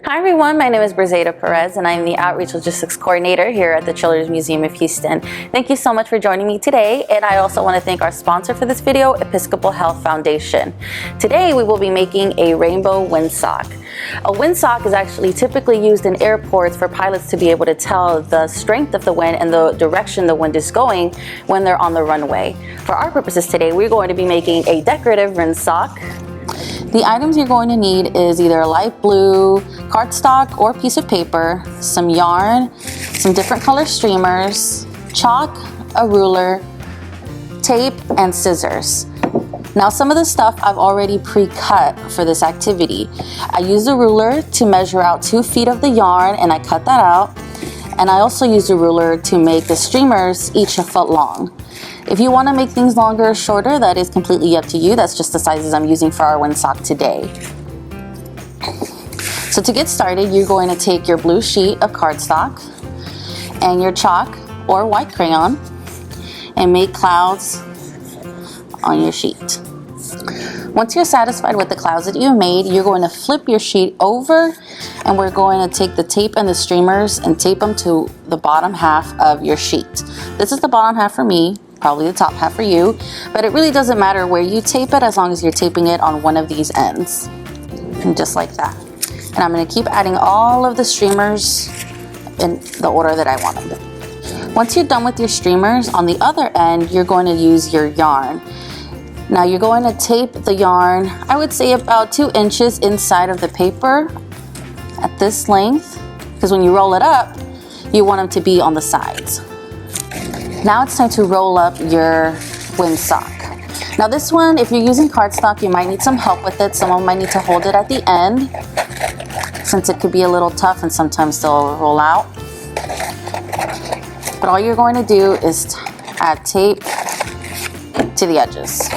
Hi everyone, my name is Briz and I'm the Outreach Logistics Coordinator here at the Children's Museum of Houston. Thank you so much for joining me today, and I also want to thank our sponsor for this video, Episcopal Health Foundation. Today we will be making a rainbow windsock. A windsock is actually typically used in airports for pilots to be able to tell the strength of the wind and the direction the wind is going when they're on the runway. For our purposes today, we're going to be making a decorative windsock. The items you're going to need is either a light blue cardstock or piece of paper, some yarn, some different color streamers, chalk, a ruler, tape, and scissors. Now some of the stuff I've already pre-cut for this activity. I used a ruler to measure out 2 feet of the yarn and I cut that out. And I also used a ruler to make the streamers each 1 foot long. If you want to make things longer or shorter, that is completely up to you. That's just the sizes I'm using for our windsock today. So to get started, you're going to take your blue sheet of cardstock and your chalk or white crayon and make clouds on your sheet. Once you're satisfied with the clouds that you've made, you're going to flip your sheet over and we're going to take the tape and the streamers and tape them to the bottom half of your sheet. This is the bottom half for me, probably the top half for you, but it really doesn't matter where you tape it as long as you're taping it on one of these ends. And just like that. And I'm going to keep adding all of the streamers in the order that I want them. Once you're done with your streamers, on the other end, you're going to use your yarn. Now you're going to tape the yarn, I would say about 2 inches inside of the paper at this length, because when you roll it up, you want them to be on the sides. Now it's time to roll up your windsock. Now this one, if you're using cardstock, you might need some help with it. Someone might need to hold it at the end, since it could be a little tough and sometimes they'll roll out. But all you're going to do is add tape to the edges.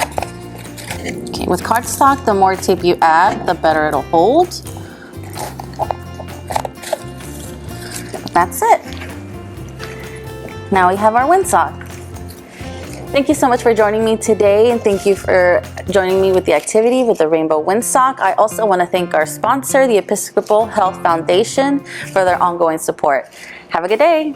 Okay, with cardstock, the more tape you add, the better it'll hold. That's it. Now we have our windsock. Thank you so much for joining me today, and thank you for joining me with the activity with the rainbow windsock. I also want to thank our sponsor, the Episcopal Health Foundation, for their ongoing support. Have a good day.